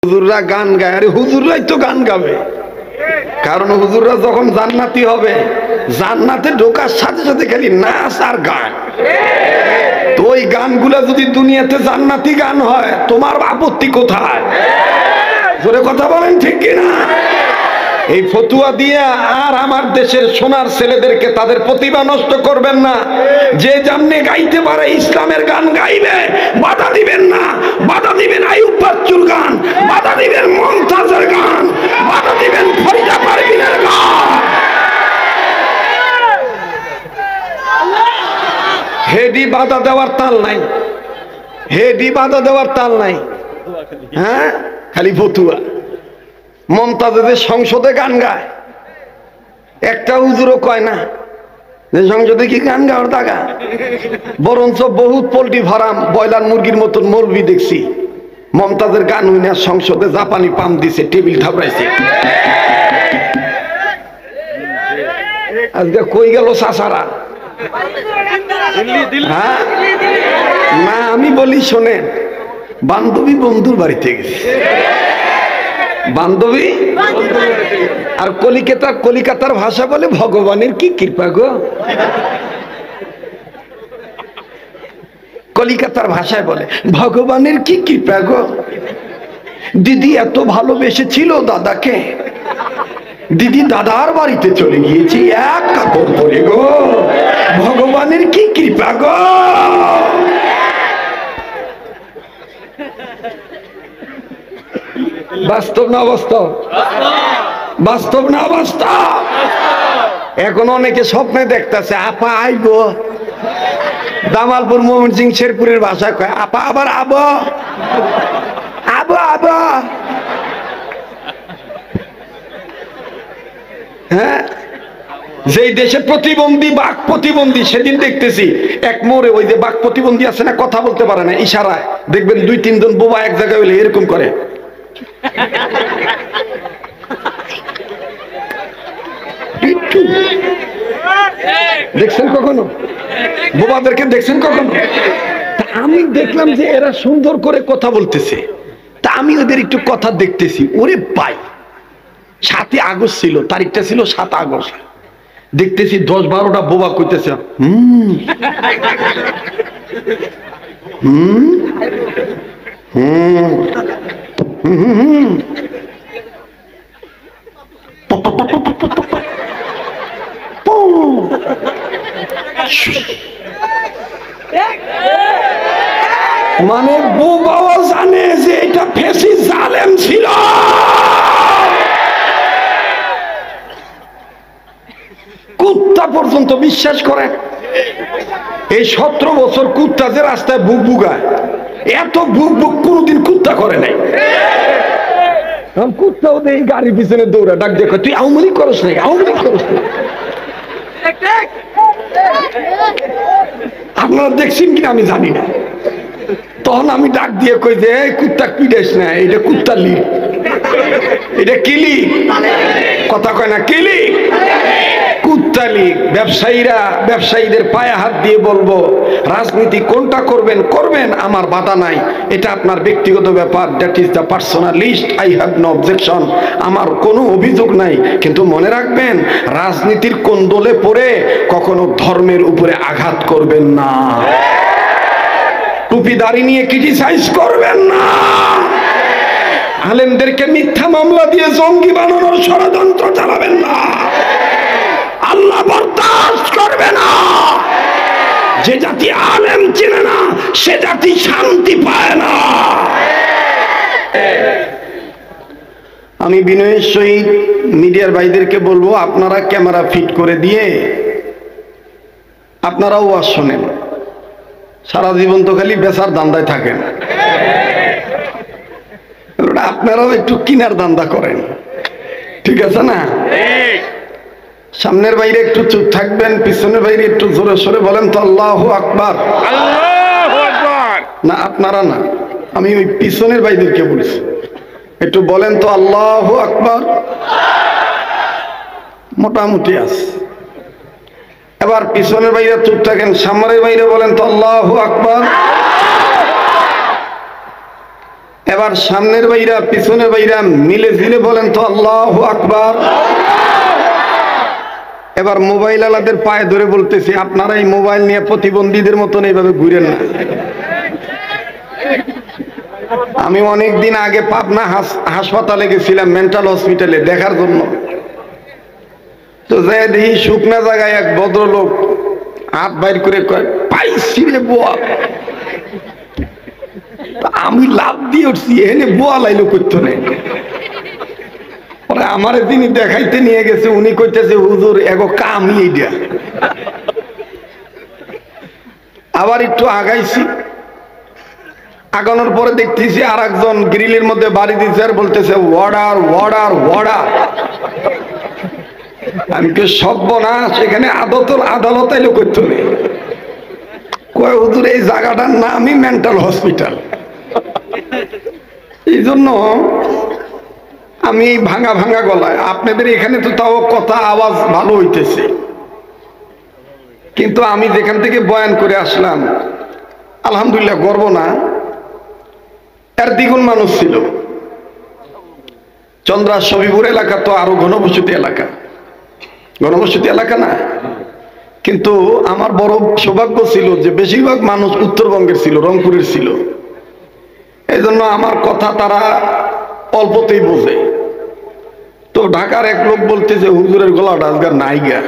হুজুররা গান গায়, আরে হুজুররাই তো গান গাবে, কারণ হুজুররা যখন জান্নাতি হবে, জান্নাতে ঢোকার সাথে সাথে খালি নাচ আর গান। তো ওই গানগুলা যদি দুনিয়াতে জান্নাতি গান হয়, তোমার আপত্তি কোথায়? জোরে কথা বলেন, ঠিক কিনা? এই ফতুয়া দিয়ে আর আমার দেশের সোনার ছেলেদেরকে তাদের প্রতিভা নষ্ট করবেন না। যে যেমনি গাইতে পারে ইসলামের গান গাইবে, বাধা দিবেন না। বাধা দিবেন আইয়ুব বাচ্চুর গান, বাধা দিবেন মুমতাজের গান, বাধা দিবেন ফরিদা পারভীনের গান। হেডি বাধা দেওয়ার তাল নাই, হেডি বাধা দেওয়ার তাল নাই। হ্যাঁ, খালি ফতুয়া। মমতাজের সংসদে গান গায়, একটা হুজুরও কয় না যে সংসদে কি গান গাওয়ার দাগা। বরঞ্চ বহুত পোল্ট্রি ফার্ম, ব্রয়লার মুরগির মতন মৌলবি দেখছি মমতাজের গান হইনা সংসদে জাপানি পাম দিছে, টেবিল থাপড়াইছে। আজকে কই গেল চাচারা? হ্যাঁ না, আমি বলি শোনেন, বান্ধবী বন্ধুর বাড়িতে গেছে, বান্ধবী আর কলিকাতার ভাষা বলে ভগবানের কি কৃপা গো। কলিকাতার ভাষায় বলে ভগবানের কি কৃপা গো। দিদি এত ভালোবেসেছিল দাদাকে, দিদি দাদার বাড়িতে চলে গিয়েছি এক কাপড় পরে গো, ভগবানের কি কৃপা গো। বাস্তব না বাস্তব? বাস্তব না বাস্তব? এখন অনেকে স্বপ্নে দেখতেছে আপা আইব, দামালপুর ময়মনসিংহ শেরপুরের ভাষায় কয় আপা আবার আবো আবো আবো। হ্যাঁ, যেই দেশে প্রতিবন্ধী, বাক প্রতিবন্ধী, সেদিন দেখতেছি এক মোড়ে ওই যে বাক প্রতিবন্ধী আছে না, কথা বলতে পারে না, ইশারায় দেখবেন 2-3 জন বোবা এক জায়গায় হইলে এরকম করে। দেখছেন কখনো বোবাদেরকে? দেখছেন কখনো? আমি দেখলাম যে এরা সুন্দর করে কথা বলতেছে, তা আমি ওদের একটু কথা দেখতেছি। ওরে ভাই, 7 আগস্ট ছিল, তারিখটা ছিল 7 আগস্ট। দেখতেছি 10-12টা বোবা কইতেছে হুম হুম হুম হুম হুম। মানে বোবাও জানে যে এটা ফেসি জালেম ছিল। কুত্তা পর্যন্ত বিশ্বাস করে। এই 17 বছর কুত্তা যে রাস্তায় বুক বুগায়, এত বুক বুক কোনদিন কুত্তা করে নাই। কুত্তাও দেই গাড়ির পিছনে দৌড়া, ডাক দেখো তুই আওয়ামী লীগ করস নাই, আওয়ামী লীগ করস নাই। আপনারা দেখছেন কিনা আমি জানি না। তখন আমি ডাক দিয়ে কই যে কুত্তা পিড়াইস না, এটা কুত্তা লীগ, এটা কি লীগ? কথা কয় না, কি লীগ? কুত্তা লীগ। ব্যবসায়ীরা ব্যবসায়ীদের পায়ে হাত দিয়ে বলবো, রাজনীতি কোনটা করবেন করবেন, আমার বাধা নাই, এটা আপনার ব্যক্তিগত ব্যাপার, that is the personalist, I have no objection, আমার কোনো অভিযোগ নাই। কিন্তু মনে রাখবেন, রাজনীতির কোন দলে পড়ে কখনো ধর্মের উপরে আঘাত করবেন না, টুপি দাড়ি নিয়ে ক্রিটিসাইজ করবেন না, আলেমদেরকে মিথ্যা মামলা দিয়ে জঙ্গি বানানোর ষড়যন্ত্র চালাবেন না। আল্লাহ বরদাস্ত করবে না। যে জাতি আলেম চিনে না, সে জাতি শান্তি পায় না। আমি বিনয়ের সহিত মিডিয়ার ভাইদেরকে বলবো, আপনারা ক্যামেরা ফিট করে দিয়ে আপনারাও ওয়াজ শোনেন। সারা জীবন তো খালি বেচার দান্দায় থাকেন, আপনারাও একটু কিনার দান্দা করেন, ঠিক আছে না? সামনের বাইরে একটু চুপ থাকবেন, পিছনের বাইরে একটু জোরে সোরে বলেন তো আল্লাহু আকবার। না আপনারা না, আমি ওই পিছনের ভাইদেরকে বলছি, একটু বলেন তো আল্লাহু আকবার। মোটামুটি আছে। এবার পিছনের বাইরে চুপ থাকেন, সামনের বাইরে বলেন তো আল্লাহু আকবার। এবার সামনের ভাইরা পিছনের ভাইরা মিলে ঝিলে বলেন তো আল্লাহু আকবার। এবার মোবাইল আলাদের পায়ে ধরে বলতেছি, আপনারা এই মোবাইল নিয়ে প্রতিবন্ধীদের মতন এইভাবে ঘুরেন না। আমি অনেকদিন আগে পাবনা হাসপাতালে গেছিলাম, মেন্টাল হসপিটালে দেখার জন্য। তো যাই দেখি শুকনা জায়গায় এক ভদ্রলোক হাত বাইর করে কয়, পাইছি রে বোয়া। আমি লাভ দিয়ে উঠছি, এনে বোয়া লাইলো করতো না। আমার তিনি দেখাইতে নিয়ে গেছে, উনি কইতেছে হুজুর এগো কামই এইটা। আবার একটু আগাইছি, আগানোর পরে দেখতেছি আর একজন গ্রিলের মধ্যে বাড়ি দিচ্ছে আর বলতেছে ওয়ার্ডার ওয়ার্ডার ওয়ার্ডার। আমি তো সভ্য না, সেখানে আদালত এলো করতো না। কয় হুজুর এই জায়গাটার নামই মেন্টাল হসপিটাল। এই জন্য আমি ভাঙা ভাঙা গলায়, আপনাদের এখানে তো তাও কথা আওয়াজ ভালো হইতেছে, কিন্তু আমি যেখান থেকে বয়ান করে আসলাম আলহামদুলিল্লাহ গর্ব না, এর দ্বিগুণ মানুষ ছিল। চন্দ্রা সবিপুর এলাকা তো আরো ঘনবসতি এলাকা, ঘনবসতি এলাকা না, কিন্তু আমার বড় সৌভাগ্য ছিল যে বেশিরভাগ মানুষ উত্তরবঙ্গের ছিল, রংপুরের ছিল। এই জন্য আমার কথা তারা অল্পতেই বোঝে। তো ঢাকার এক লোক বলতেছে হুজুরের গলাটা আজকাল নাইগা।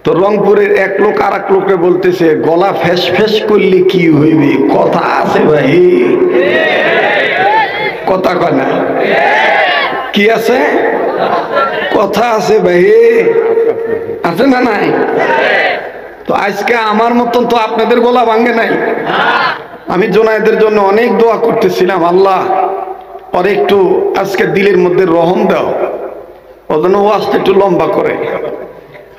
তো রংপুরের এক লোক আর এক লোকে বলতেছে গলা ফেস ফেস করলে কি হইবে, কথা আছে ভাই, কথা কয় না, কি আছে, কথা আছে ভাই, আছে না নাই? তো আজকে আমার মতন তো আপনাদের গলা ভাঙে নাই। আমি জোনায়েদের জন্য অনেক দোয়া করতেছিলাম, আল্লাহ আর একটু আজকে দিলের মধ্যে রহম দাও, ও যেন ওয়াজটা একটু লম্বা করে,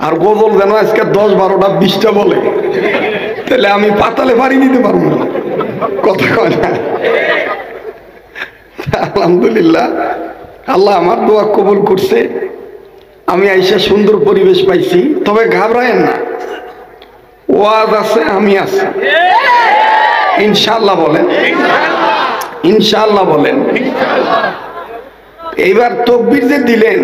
আর গজল যেন আজকে 10, 12টা 20টা বলে, তাহলে আমি পাতালে বাড়ি দিতে পারবো না, কথা কয় না। আলহামদুলিল্লাহ আল্লাহ আমার দোয়া কবুল করছে, আমি আইসা সুন্দর পরিবেশ পাইছি। তবে ঘাবড়ায়েন না, ওয়াজ আছে, আমি আছি ইনশাআল্লাহ। বলেন ইনশাআল্লাহ, বলেন। এইবার তকবীর যে দিলেন,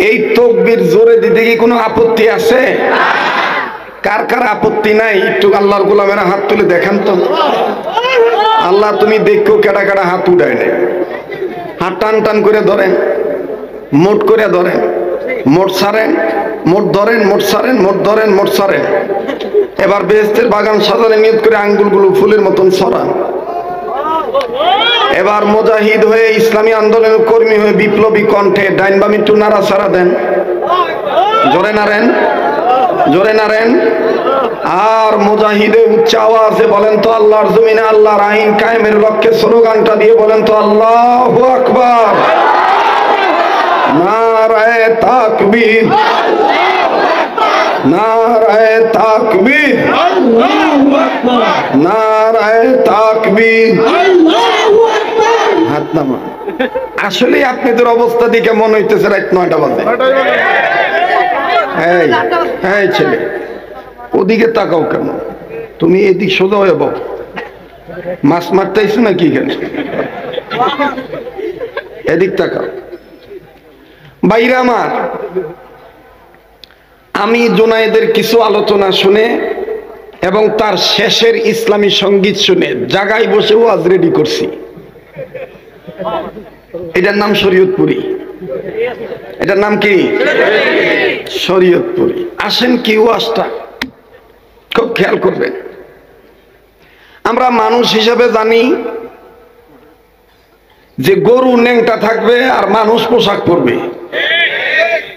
এই তকবীর জোরে দিতে কি কোনো আপত্তি আছে? কার কার আপত্তি নাই একটু আল্লাহর গোলামেরা হাত তুলে দেখান তো। আল্লাহ তুমি দেখো কেডা কেডা হাত উঠায় নেই, হাত টান টান করে ধরেন, মোট করে ধরেন, মোট ছাড়েন, মোট ধরেন, মোট ছাড়েন, মোট ধরেন, মোট ছাড়েন। এবার বেহেশতের বাগান সাজালে নিয়ত করে আঙ্গুলগুলো ফুলের মতন ছড়ান। এবার মুজাহিদ হয়ে ইসলামী আন্দোলনের কর্মী হয়ে বিপ্লবী কণ্ঠে ডাইন বাম একটু নাড়াচাড়া দেন, জোরে নাড়েন, জোরে নাড়েন। আর মুজাহিদে উচ্চ আওয়াজে বলেন তো আল্লাহর জমিনে আল্লাহর আইন কায়েমের লক্ষ্যে স্লোগানটা দিয়ে বলেন তো আল্লাহু আকবার, নারায়ে তাকবীর, নারায়ে তাকবীর, নারায়ে তাকবীর। হাত নামা। আসলে আপনাদের অবস্থা দিকে মনে হইতেছে রাত 9টা বাজে। এই ছেলে, ওদিকে তাকাও কেন? তুমি এদিক সোজা হয়ে বল, মাছ মারতেইছো নাকি? কেন এদিক তাকাও। বাইরে আমার, আমি জোনায়েদের কিছু আলোচনা শুনে এবং তার শেষের ইসলামী সঙ্গীত শুনে জায়গায় বসে ওয়াজ রেডি করছি। এটার নাম শরীয়তপুরি। এটার নাম কি? শরীয়তপুরি। আসেন কি ওয়াজটা খুব খেয়াল করবেন। আমরা মানুষ হিসেবে জানি যে গরু ন্যাংটা থাকবে আর মানুষ পোশাক পরবে।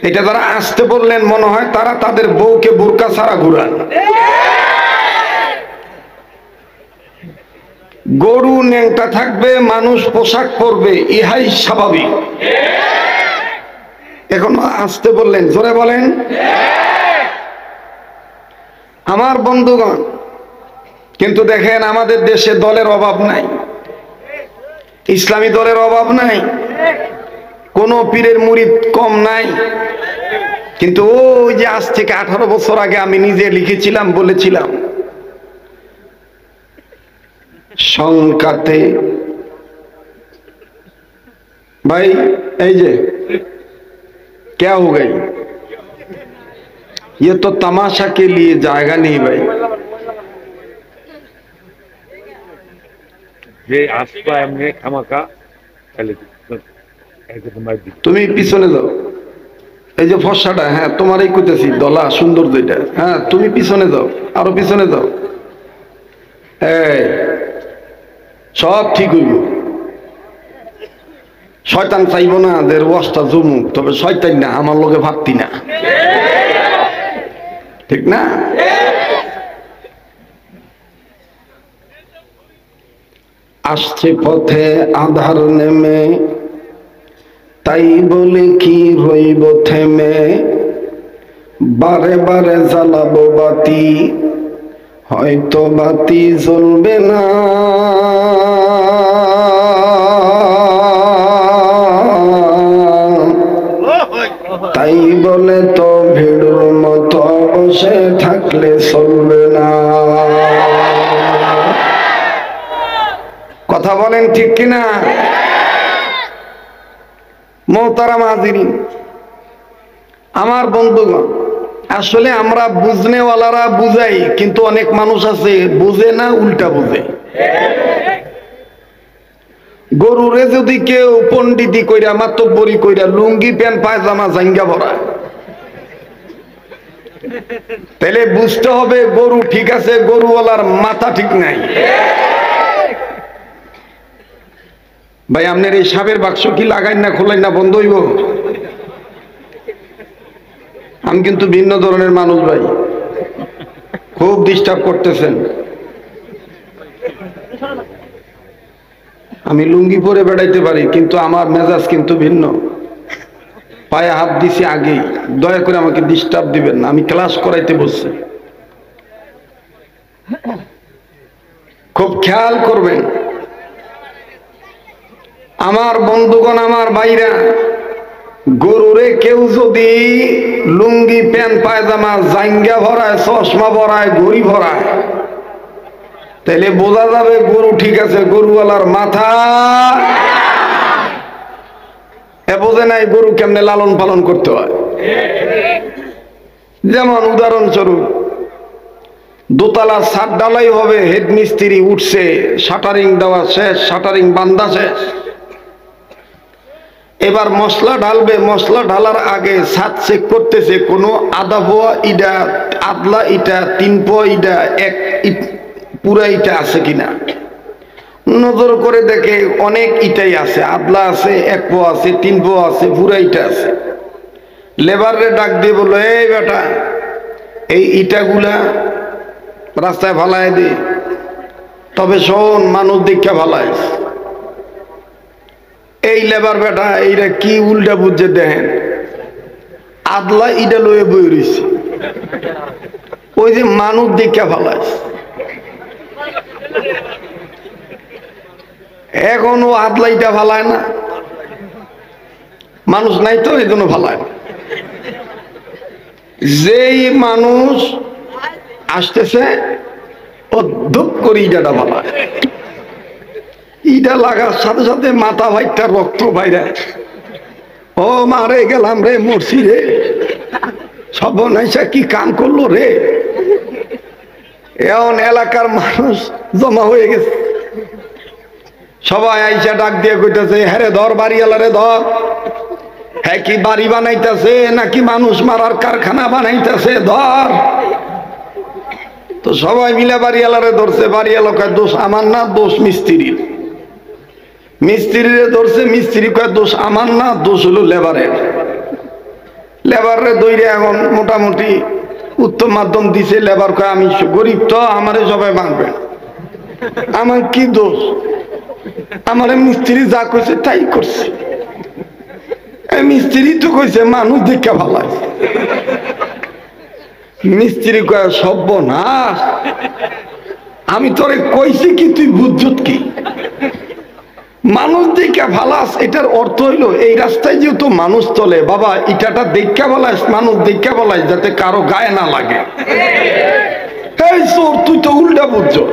এটা যারা আসতে বললেন মনে হয় তারা তাদের বউকে বোরকা ছাড়া ঘুরান। গরু ন্যাংটা থাকবে, মানুষ পোশাক পরবে, ইহাই স্বাভাবিক। এখন আসতে বললেন, জোরে বলেন। আমার বন্ধুগণ, কিন্তু দেখেন আমাদের দেশে দলের অভাব নাই, ইসলামী দলের অভাব নাই, কোন পীরের মুরিদ কম নাই। কিন্তু ওই যে আজ থেকে 18 বছর আগে আমি নিজে লিখেছিলাম, বলেছিলাম, শঙ্কাতে भाई ऐजे क्या हो गई, ये तो तमाशा के लिए जाएगा नहीं भाई। তুমি পিছনে যাও, এই যে ফর্সাটা, হ্যাঁ তোমারই কইতেছি, দলা সুন্দর যেটা, হ্যাঁ তুমি পিছনে যাও, আরো পিছনে যাও। এই সব ঠিক হইব। শয়তান চাইব না যে ওয়াজটা জমুক, তবে শয়তান না আমার লগে ভাবতি না, ঠিক না? আসছে পথে আধার নেমে, তাই বলে কি রইব থেমে, বারে বারে জ্বালাবো বাতি, হয়তো বাতি জ্বলবে না। তাই বলে তো ভিড়ুর মতো বসে থাকলে চলবে না। কথা বলেন ঠিক কিনা? মোহতারাম হাজিরিন, আমার বন্ধুগণ, আসলে আমরা বুঝনেওয়ালারা বুঝাই, কিন্তু অনেক মানুষ আছে বুঝে না, উল্টা বুঝে। গরুরে যদি কেউ পন্ডিতি কইরা মাতব্বরি কইরা লুঙ্গি প্যান্ট পায়জামা জাঙ্গা ভরা, তাহলে বুঝতে হবে গরু ঠিক আছে, গরুওয়ালার মাথা ঠিক নাই। ভাই আপনার এই সাপের বাক্স কি লাগাই না খোলাই না বন্ধ হইব? আমি কিন্তু ভিন্ন ধরনের মানুষ ভাই, খুব ডিস্টার্ব করতেছেন। আমি লুঙ্গি পরে বেড়াইতে পারি, কিন্তু আমার মেজাজ কিন্তু ভিন্ন। পায়ে হাত দিছি আগেই, দয়া করে আমাকে ডিস্টার্ব দিবেন না, আমি ক্লাস করাইতে বসছি। খুব খেয়াল করবেন আমার বন্ধুগণ, আমার ভাইরা, গরুরে কেউ যদি লুঙ্গি প্যান্ট পায়জামা জাঙ্গা ভরায়, চশমা ভরায়, ঘড়ি ভরায়, তাহলে বোঝা যাবে গরু ঠিক আছে, গরুওয়ালার মাথা বোঝে নাই গরু কেমনে লালন পালন করতে হয়। যেমন উদাহরণস্বরূপ, দোতলা ছাদ ঢালাই হবে, হেড মিস্ত্রি উঠছে, শাটারিং দেওয়া শেষ, শাটারিং বান্ধা শেষ, এবার মশলা ঢালবে। মশলা ঢালার আগে ছাদ চেক করতেছে কোনো আধা পোয়া ইটা, আদলা ইটা, 3 পোয়া ইটা, এক পুরা ইটা আছে কিনা। নজর করে দেখে অনেক ইটাই আছে, আদলা আছে, 1 পোয়া আছে, 3 পোয়া আছে, পুরা ইটা আছে। লেবারে ডাক দিয়ে বললো, এই বেটা, এই ইটাগুলা রাস্তায় ফালায় দে, তবে শোন মানুষ দীক্ষা ফালায়। এই লেবার বেটা এইটা কি উল্টা বুঝছে দেখেন, আদলা ইটা লয়ে বই রইছে, ওই যে মানুষ দীক্ষা ফালায়। এখন ও আদলা ইটা ফালায় না, মানুষ নাই তো এই জন্য ফালায়। যেই মানুষ আসতেছে ও ধুপ করে ইটাটা ফালায়, ইটা লাগার সাথে সাথে মাথা ভাইটা রক্ত বাইরে, ও মারে গেলাম রে, মরছি রে, সর্বনাশা কি কাম করলো রে। এখন এলাকার মানুষ জমা হয়ে গেছে, সবাই আইসা ডাক দিয়ে কইতেছে, হ্যাঁ রে ধর, বাড়িওয়ালা রে ধর, হ্যাঁ কি বাড়ি বানাইতেছে নাকি মানুষ মারার কারখানা বানাইতেছে, ধর। তো সবাই মিলে বাড়িওয়ালারে ধরছে। বাড়িওয়ালা কয় দোষ আমার না, দোষ মিস্ত্রির। মিস্ত্রিরে ধরছে, মিস্ত্রি কয় দোষ আমার না, দোষ হলো লেবারের। লেবারে দইরে এখন মোটামুটি উত্তম মাধ্যম দিছে। লেবার কয় আমি গরিব তো, আমারে সবাই মানবে, আমার কি দোষ, আমার মিস্ত্রি যা কইছে তাই করছে। মিস্ত্রি তো কইছে মানুষ দেখা ভালাই। মিস্ত্রি কয় সর্বনাশ, আমি তোরে কইছি কি তুই বুঝছত কি, মানুষ দেখা ভালাস এটার অর্থ হইলো এই রাস্তায় যেহেতু মানুষ চলে, বাবা ইটাটা দেখা ভালাস, মানুষ দেখা ভালাস, যাতে কারো গায়ে না লাগে। এই চোর, তুই তো উল্টা বুঝছো।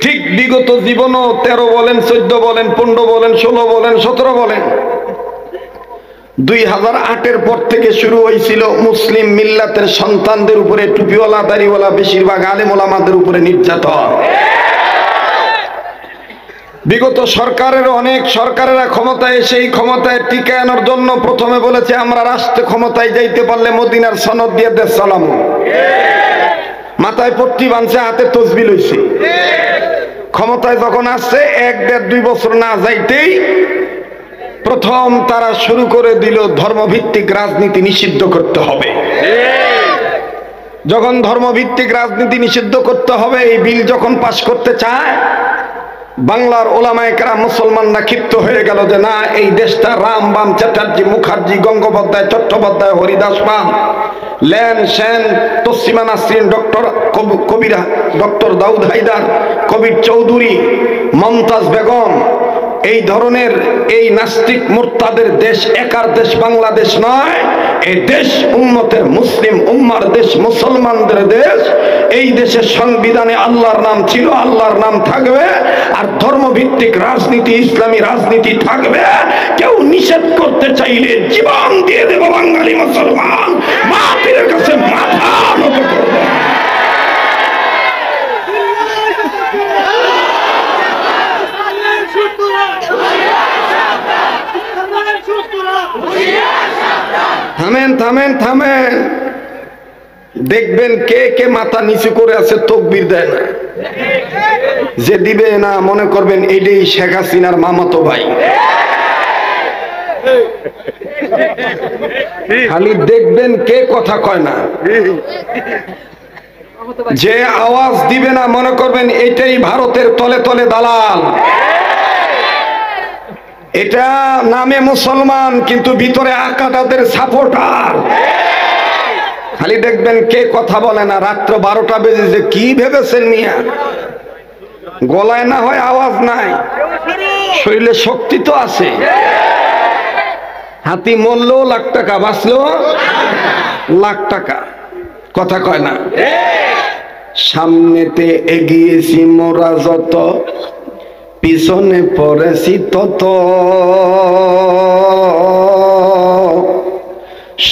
ঠিক বিগত জীবনও 13 বলেন, 14 বলেন, 15 বলেন, 16 বলেন, 17 বলেন, 2008-এর পর থেকে শুরু হয়েছিল মুসলিম মিল্লাতের সন্তানদের উপরে, টুপিওয়ালা দাড়িওয়ালা বেশিরভাগ আলেম ওলামাদের উপরে নির্যাতন। বিগত সরকারের অনেক সরকারেরা ক্ষমতায় এসে এই ক্ষমতায় টিকানোর জন্য প্রথমে বলেছে আমরা রাষ্ট্র ক্ষমতায় যাইতে পারলে মদিনার সনদ দিয়ে দেশ চালামু। মাথায় পট্টি বাঁধছে, হাতে তসবিল হইছে। ক্ষমতায় যখন আসছে 1-1.5-2 বছর না যাইতেই প্রথম তারা শুরু করে দিল ধর্মভিত্তিক রাজনীতি নিষিদ্ধ করতে হবে। যখন ধর্মভিত্তিক রাজনীতি নিষিদ্ধ করতে হবে এই বিল যখন পাশ করতে চায়, বাংলার ওলামায়ে কেরাম মুসলমানরা ক্ষিপ্ত হয়ে গেল যে না, এই দেশটা রাম বাম চ্যাটার্জি মুখার্জি গঙ্গোপাধ্যায় চট্টোপাধ্যায় হরিদাস পাল লেন সেন তসলিমা নাসরিন ডক্টর কবিরা ডক্টর দাউদ হায়দার কবির চৌধুরী মমতাজ বেগম এই ধরনের এই নাস্তিক মুরতাদের দেশ একার দেশ বাংলাদেশ নয়, এই দেশ উম্মতের মুসলিম উম্মার দেশ, মুসলমানদের দেশ। এই দেশের সংবিধানে আল্লাহর নাম ছিল, আল্লাহর নাম থাকবে, আর ধর্মভিত্তিক রাজনীতি ইসলামী রাজনীতি থাকবে। কেউ নিষেধ করতে চাইলে জীবন দিয়ে দেব বাঙালি মুসলমান, বাতিলের কাছে মাথা নত করব। থামেন থামেন থামেন, দেখবেন কে কে মাথা নিচু করে আছে, তকবীর দেয় না। যে দিবে না মনে করবেন এইটাই শেখ হাসিনার মামাতো ভাই। খালি দেখবেন কে কথা কয় না। যে আওয়াজ দিবে না মনে করবেন এটাই ভারতের তলে তলে দালাল। এটা নামে মুসলমান কিন্তু ভিতরে আকাটাদের সাপোর্টার। খালি দেখবেন কে কথা বলে না। রাত্র 12টা বেজেছে, কি ভেবেছেন মিয়া? গলায় না হয় আওয়াজ নাই, শরীরে শক্তি তো আছে। হাতি মরলেও লাখ টাকা, বাঁচলেও লাখ টাকা, কথা কয় না। সামনেতে এগিয়েছি মোরা যত, পিছনে পড়েছি তত,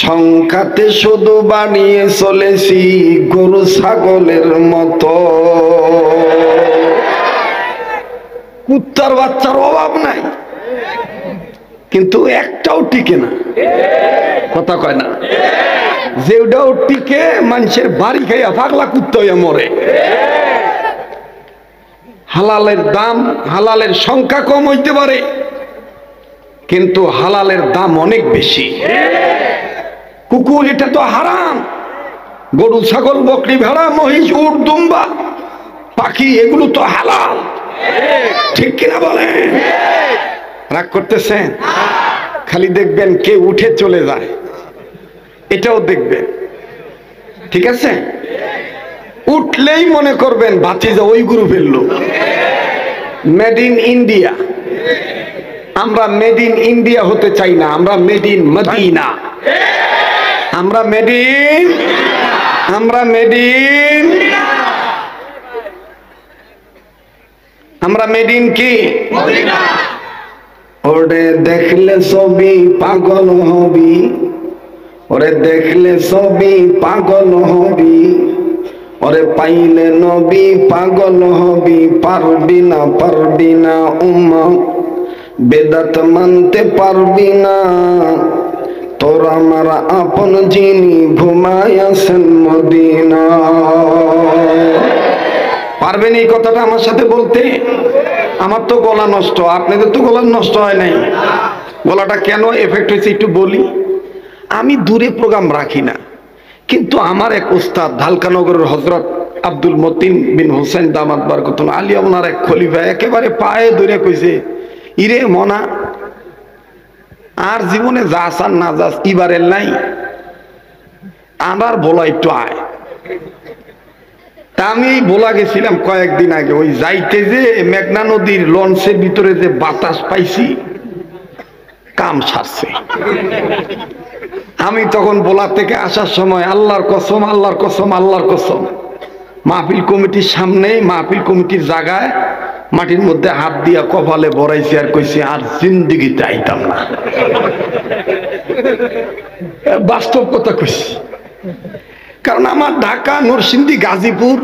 সংখ্যাতে শুধু বানিয়ে চলেছি গরু ছাগলের মতো। কুত্তার বাচ্চার অভাব নাই, কিন্তু একটাও টিকে না, কথা কয় না। যেটাও টিকে মানুষের বাড়ি খাইয়া পাগলা কুত্তা হইয়া মরে। হালালের দাম, হালালের সংখ্যা কম হইতে পারে কিন্তু হালালের দাম অনেক বেশি। কুকুর এটা তো হারাম, গরু ছাগল বকরি ভেড়া মহিষ উট দুম্বা পাখি এগুলো তো হালাল, ঠিক কিনা বলেন? রাগ করতেছেন? খালি দেখবেন কে উঠে চলে যায়, এটাও দেখবেন, ঠিক আছে? উঠলেই মনে করবেন ভাতিজা ওই গ্রুপের লোক। Made in India. আমরা মেড ইন ইন্ডিয়া হতে চাই না, আমরা মেড ইন মদিনা। আমরা মেড ইন, আমরা মেড ইন, আমরা মেড ইন কি? ওরে দেখলে ছবি পাগল হবি, ওরে দেখলে ছবি পাগল হবি, ওরে পাইলে নবী পাগল হবি। পারবি না পারবি না উম্মা, বেদাত মানতে পারবি না, তোর আমার আপন যিনি ঘুমায় আছেন মদিনা। পারবেন এই কথাটা আমার সাথে বলতে? আমার তো গলা নষ্ট, আপনাদের তো গলা নষ্ট হয় নাই। গলাটা কেন এফেক্ট হয়েছে একটু বলি। আমি দূরে প্রোগ্রাম রাখি না, কিন্তু আমার এক উস্তাদ ঢালকানগরের হযরত আব্দুল মতিন বিন হোসেন দামাত বারকাতুল আলিয়া, ওনার এক খলিফা একেবারে পায়ে ধরে কইছে, ইরে মনা, আর জীবনে যাস আর না যাস ইবারের নাই, আমার বলা একটু আয়। তা আমি বলা গেছিলাম কয়েকদিন আগে, ওই যাইতে যে মেঘনা নদীর লঞ্চের ভিতরে যে বাতাস পাইছি, কাম সারছে। আমি তখন বোলা থেকে আসার সময় আল্লাহর কসম, আল্লাহর কসম, আল্লাহর কসম, মাহফিল কমিটির সামনে, মাহফিল কমিটির জায়গায় মাটির মধ্যে হাত দিয়া কপালে বড়াইছি আর কইছি আর জিন্দিগিতে আইতাম না। বাস্তব কথা কইছি। কারণ আমার ঢাকা, নরসিংদী, গাজীপুর,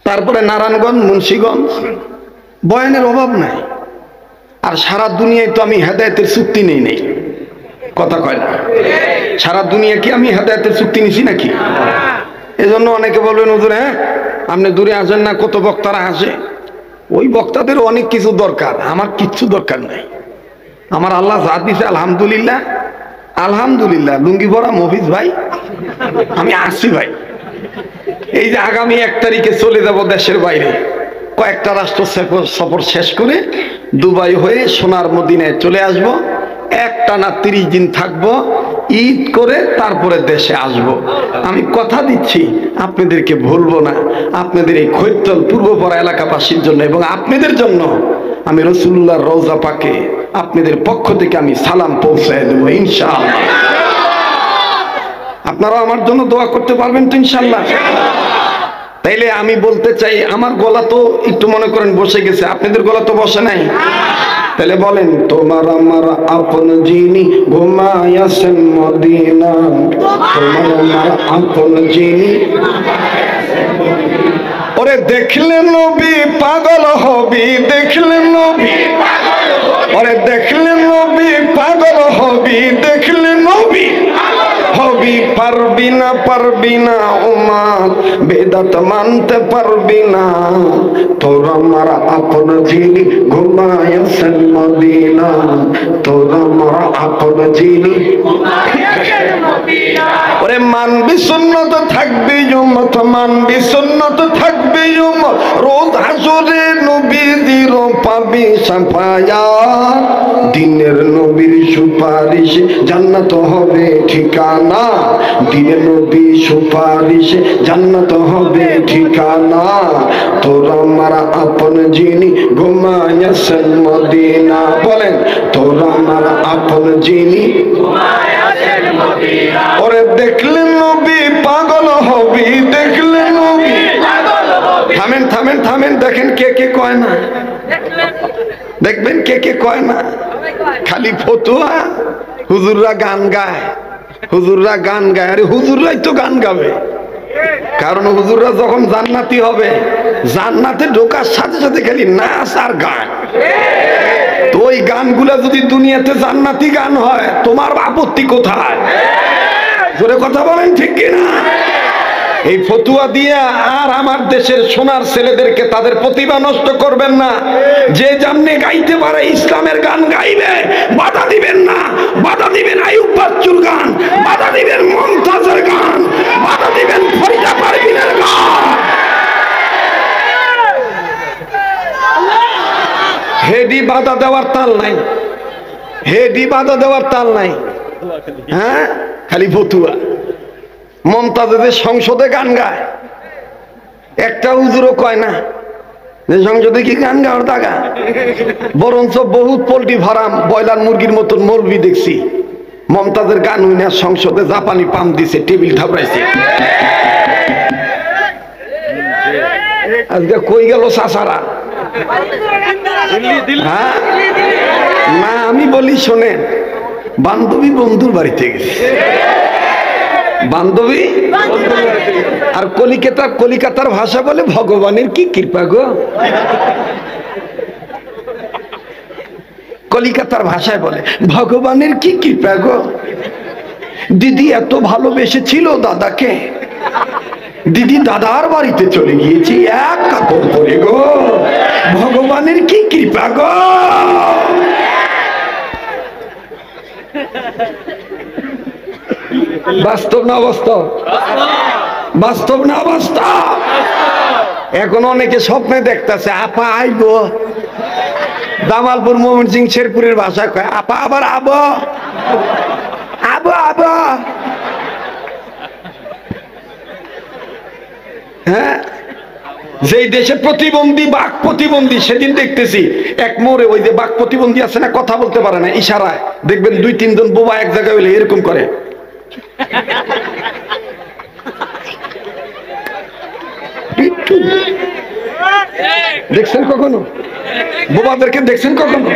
তারপরে নারায়ণগঞ্জ, মুন্সিগঞ্জ, বয়ানের অভাব নাই। আর সারা দুনিয়ায় তো আমি হেদায়েতের চুক্তি নেই নেই, কথা কয় না? সারা দুনিয়া কি আমি হেদায়েতের চুক্তি নিছি নাকি? এজন্য অনেকে বলবেন হুজুর হ্যাঁ আপনি দূরে আসেন না, কত বক্তারা আসে। ওই বক্তাদের অনেক কিছু দরকার, আমার কিচ্ছু দরকার নাই। আমার আল্লাহ যা দিছে আলহামদুলিল্লাহ, আলহামদুলিল্লাহ। লুঙ্গি ভরা মফিজ ভাই, আমি আসছি ভাই। এই যে আগামী 1 তারিখে চলে যাব দেশের বাইরে, কয়েকটা রাষ্ট্র সফর শেষ করে দুবাই হয়ে সোনার মদিনায় চলে আসব। একটানা 30 দিন থাকবো, ঈদ করে তারপরে দেশে আসব। আমি কথা দিচ্ছি আপনাদেরকে ভুলবো না। আপনাদের এই খৈরতল পূর্বপাড়া এলাকাবাসীর জন্য এবং আপনাদের জন্য আমি রাসূলুল্লাহর রওজা পাকে আপনাদের পক্ষ থেকে আমি সালাম পৌঁছায় দেবো ইনশাআল্লাহ। আপনারা আমার জন্য দোয়া করতে পারবেন তো ইনশাআল্লাহ? তাইলে আমি বলতে চাই, আমার গলা তো একটু মনে করেন বসে গেছে, আপনাদের গলা তো বসে নাই। তাহলে বলেন, তোমার আমার আপন যিনি ঘুমায়াছেন মদিনা, তোমার আমার আপন যিনি। ওরে দেখলে নবী পাগল হবি, দেখলে নবী, ওরে দেখলে নবী পাগল হবি, দেখলে নবী হবি। পারবি না, পারবি না উম্মত, বেদাত মানতে পারবি না। তোর আমার আপন যিনি ঘুমায়াছেন মদিনা, তোর আমার আপন যিনি। ওরে মানবি সুন্নত থাকবি উম্মত, মানবি সুন্নত থাকবি উম্মত। রোজ হাসরে নবীদের পাবি সাফায়াত, দিনের নবীর সুপারিশ জান্নাত হবে ঠিকানা, দিনের নবী সুপারিশ জান্নাত হবে ঠিকানা। তোর আমার আপন যিনি ঘুমায়াছেন মদিনা, বলেন তোর আমার আপন যিনি ঘুমায়াছেন মদিনা। ওরে দেখলে নবী পাগল হবি, দেখলে নবী পাগল হবি। থামেন থামেন থামেন, দেখেন কে কে কয় না, দেখবেন কে কে কয় না। খালি ফতুয়া, হুজুররা গান গায়, হুজুররা গান গায়। আরে হুজুররাই তো গান গাবে, কারণ হুজুররা যখন জান্নাতি হবে, জান্নাতে ঢোকার সাথে সাথে খালি নাচ আর গান। তো ওই গানগুলা যদি দুনিয়াতে জান্নাতি গান হয়, তোমার আপত্তি কোথায়? জোরে কথা বলেন, ঠিক কিনা? এই ফতুয়া দিয়া আর আমার দেশের সোনার ছেলেদেরকে তাদের প্রতিভা নষ্ট করবেন না। যে যেমনি গাইতে পারে ইসলামের গান গাইবে, বাধা দিবেন না। বাধা দিবেন আইয়ুব বাচ্চুর গান, বাধা দিবেন মুমতাজের গান, বাধা দিবেন ফরিদা পারভীনের গান। হেডি বাধা দেওয়ার তাল নাই, হেডি বাধা দেওয়ার তাল নাই। হ্যাঁ, খালি ফতুয়া। মমতাজের সংসদে গান গায়, একটা হুজুরও কয় না যে সংসদে কি গান গাওয়ার দাগা। বরঞ্চ বহুত পোল্ট্রি ফার্ম, ব্রয়লার মুরগির মতন মৌলবি দেখছি মমতাজের গান হইনা সংসদে জাপানি পাম দিছে, টেবিল থাপড়াইছে। আজকে কই গেল চাচারা? হ্যাঁ না, আমি বলি শোনেন, বান্ধবী বন্ধুর বাড়িতে গেছে, বান্ধবী আর কলিকাতার ভাষা বলে ভগবানের কি কৃপা গো। কলিকাতার ভাষায় বলে ভগবানের কি কৃপা গো। দিদি এত ভালোবেসেছিল দাদাকে, দিদি দাদার বাড়িতে চলে গিয়েছি এক কাপড় পরে গো, ভগবানের কি কৃপা গো। বাস্তব না অবাস্তব? বাস্তব না অবাস্তব? এখন অনেকে স্বপ্নে দেখতেছে আপা আইব, জামালপুর ময়মনসিংহ শেরপুরের ভাষা কয় আপা আবার আব আব আব। হ্যাঁ, যেই দেশে প্রতিবন্ধী, বাক প্রতিবন্ধী, সেদিন দেখতেছি এক মোড়ে ওই যে বাক প্রতিবন্ধী আছে না, কথা বলতে পারে না, ইশারায় দেখবেন 2-3 জন বোবা এক জায়গায় হইলে এরকম করে। দেখছেন কখনো? বোবাদেরকে দেখছেন কখনো?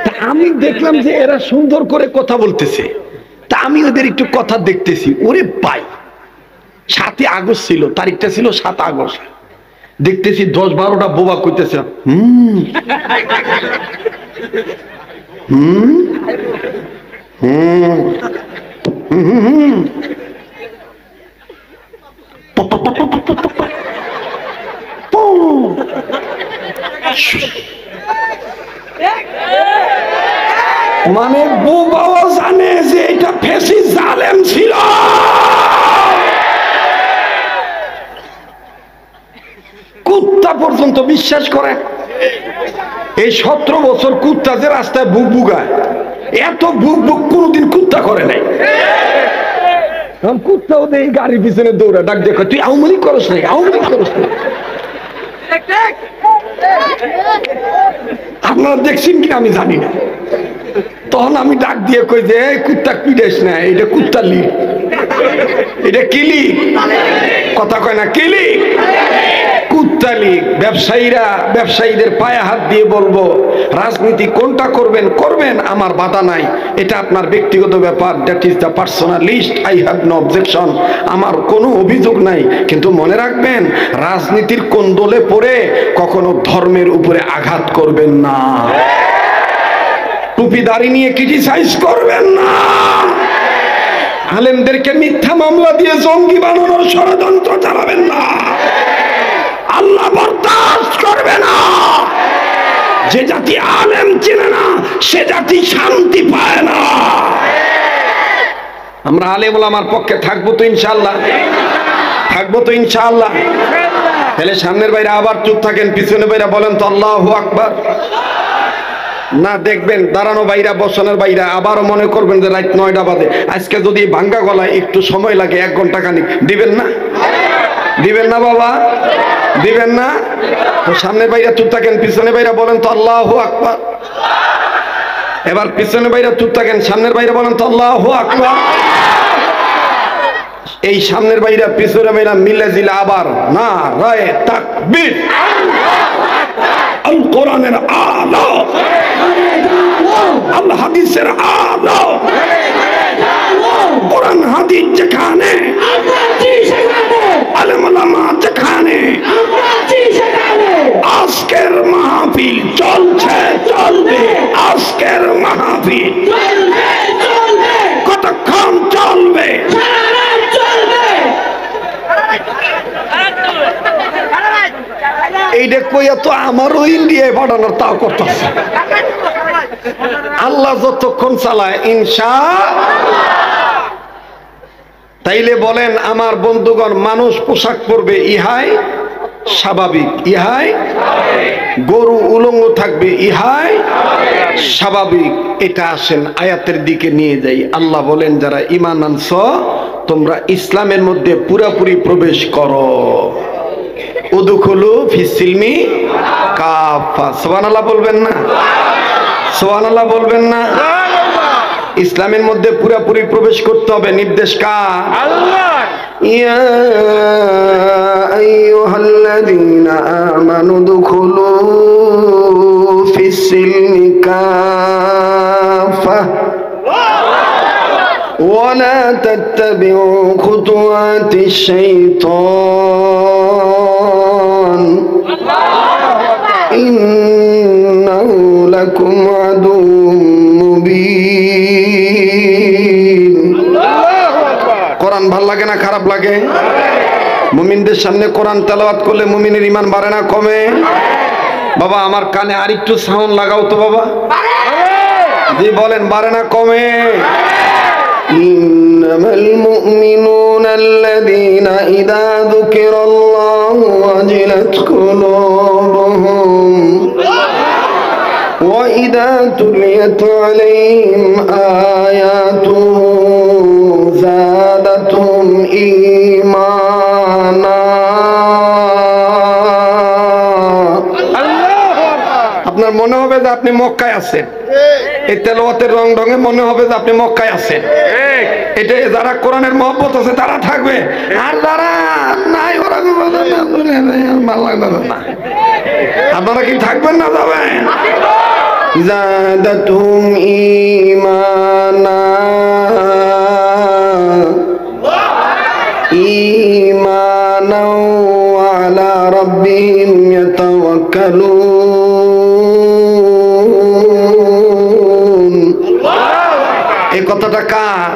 তা আমি দেখলাম যে এরা সুন্দর করে কথা বলতেছে, তা আমি ওদের একটু কথা দেখতেছি। ওরে ভাই, 7 আগস্ট ছিল, তারিখটা ছিল 7 আগস্ট। দেখতেছি 10-12টা বোবা কইতেছে হুম হুম হুম হুম। মানে বোবাও জানে যে এটা ফেসি জালেম ছিল। কুত্তা পর্যন্ত বিশ্বাস করে। এই 17 বছর কুত্তা যে রাস্তায় বুক বুকায়, এত বুক বুক কোনদিন কুত্তা করে নাই। কুত্তা ওদের এই গাড়ির পিছনে দৌড়া ডাক দেখো, তুই আওয়ামী লীগ করস নাই, আওয়ামী লীগ করস নাই। আপনারা দেখছেন কি আমি জানি না। তখন আমি ডাক দিয়ে কই যে এই কুত্তা পিড়েস না, এটা কুত্তা লিগ, এটা কি লিগ? কথা কয় না, কি লিগ? কুত্তা লিগ। ব্যবসায়ীরা ব্যবসায়ীদের পায়ে হাত দিয়ে বলবো, রাজনীতি কোনটা করবেন করবেন, আমার বাধা নাই, এটা আপনার ব্যক্তিগত ব্যাপার, that is the personal list, I have no objection, আমার কোনো অভিযোগ নাই। কিন্তু মনে রাখবেন, রাজনীতির কোন দলে পড়ে কখনো ধর্মের উপরে আঘাত করবেন না, টুপিদারি নিয়ে ক্রিটিসাইজ করবেন না, আলেমদেরকে মিথ্যা মামলা দিয়ে জঙ্গি বানানোর ষড়যন্ত্র চালাবেন না। আল্লাহ বরদাস্ত করবে না। যে জাতি আলেম চেনে না, সে জাতি শান্তি পায় না। আমরা আলেম ওলামার পক্ষে থাকবো তো ইনশাআল্লাহ, থাকবো তো ইনশাআল্লাহ। তাহলে সামনের বাইরে আবার চুপ থাকেন, পিছনে বাইরে বলেন তো আল্লাহু আকবার। না দেখবেন দাঁড়ানো বাইরা বসানোর বাইরা আবারও মনে করবেন যে রাত 9টা বাজে। আজকে যদি ভাঙ্গা গলায় একটু সময় লাগে 1 ঘন্টা খানিক, দিবেন না? দিবেন না বাবা? দিবেন না? তো সামনের বাইরা চুপ থাকেন, পিছনে বাইরা বলেন তো আল্লাহু আকবার। এবার পিছনে বাইরা চুপ থাকেন, সামনের বাইরা বলেন তো আল্লাহু আকবার। এই সামনের বাইরা পিছনে বাইরা মিলে জিলে আবার না রায়ে তাকবীর। আল কোরআনের আলো, আল হাদিসের আলো, কোরআন হাদিস যেখানে, আলেম ওলামা যেখানে, আজকের মাহফিল চলছে চলবে, আজকের মাহফিল কতক্ষণ চলবে? এইটা কইয়া তো আমারও ইন্ডিয়ায় পাঠানোর তাও করতেছে। আল্লাহ যতক্ষণ চালায় ইনশাআল্লাহ। তাইলে বলেন আমার বন্ধুগণ, মানুষ পোশাক পরবে ইহাই স্বাভাবিক, ইহাই গরু উলঙ্গ থাকবে ইহাই স্বাভাবিক। এটা আসেন আয়াতের দিকে নিয়ে যাই। আল্লাহ বলেন যারা ঈমান আনছ তোমরা ইসলামের মধ্যে পুরোপুরি প্রবেশ করো। উদখুলু ফিস-সিলমি কাফা। সুবহানাল্লাহ বলবেন না? সুবহানাল্লাহ বলবেন না? ইসলামের মধ্যে পুরোপুরি প্রবেশ করতে হবে। নির্দেশ কার? আল্লাহ। ইয়া আইয়ুহাল্লাযীনা আমানু দুখুলু ফিস-সিলমি কাফা ওয়া লা তাত্তাবিউ খুতুওয়াতিশ শাইতান ইন্নাহু লাকুম আদুউম মুবিন। কোরআন ভাল লাগে না খারাপ লাগে? মুমিনদের সামনে কোরআন তেলাওয়াত করলে মুমিনের ঈমান বাড়ে না কমে? বাবা আমার কানে আরেকটু সাউন্ড লাগাও তো বাবা। জি বলেন, বাড়ে না কমে? ইন্নামাল মুমিনুনা আল্লাযীনা ইযা যুকিরাল্লাহু ওয়াজিলাত কুলুবুহুম ওয়া ইযা তুলিয়াত আলাইহিম আয়াতুহু যাদাতুহুম ঈমানা। আপনার মনে হবে যে আপনি মক্কায় আছেন। এই তেলাওয়াতের রং ঢঙে মনে হবে যে আপনি মক্কায় আছেন। এটা যারা কোরআনের মহব্বত আছে তারা থাকবে, আর যারা নাই ওরা আপনারা কি থাকবেন না যাবেন? জাদাতুহুম ঈমানা ঈমানাও আলা রাব্বিহিম ইয়াতাওয়াক্কালুন। এই কথাটা কার?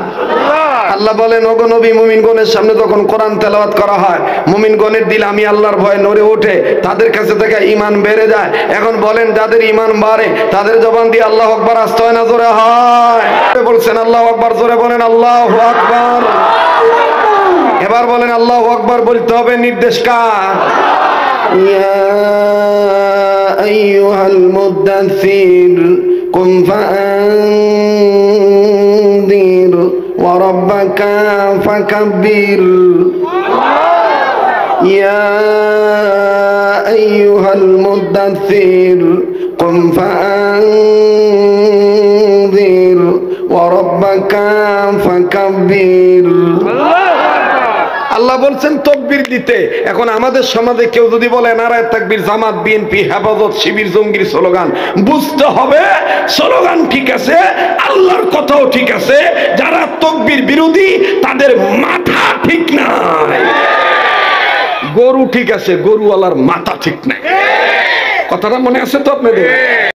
আল্লাহ বলেন, ওগো নবী, মুমিনগণের সামনে যখন কোরআন তেলাওয়াত করা হয়, মুমিনগণের দিল আমি আল্লাহর ভয়ে নড়ে ওঠে, তাদের কাছে থেকে ঈমান বেড়ে যায়। এখন বলেন, যাদের ঈমান বাড়ে তাদের জবান দিয়ে আল্লাহু আকবার আসতে হয় না জোরে হয়? বলছেন আল্লাহু আকবার, জোরে বলেন আল্লাহু আকবার। এবার বলেন আল্লাহু আকবার বলতে হবে, নির্দেশ কার? ইয়া আইয়ুহাল মুদ্দাসসির কুম ফাআনদির ওয়া রাব্বাকা ফাকাব্বির। ইয়া আইয়ুহাল মুদ্দাসসির কুম ফাআনদির ওয়া রাব্বাকা ফাকাব্বির। আল্লাহ বলছেন তাকবীর দিতে। এখন আমাদের সমাজে কেউ যদি বলে নারায়ে তাকবীর জামাত, বিএনপি, হেফাজত, শিবির, জঙ্গির স্লোগান, বুঝতে হবে স্লোগান ঠিক আছে, আল্লাহর কথাও ঠিক আছে, যারা তাকবীর বিরোধী তাদের মাথা ঠিক নাই। গরু ঠিক আছে, গরুওয়ালার মাথা ঠিক নাই। কথাটা মনে আছে তো আপনাদের?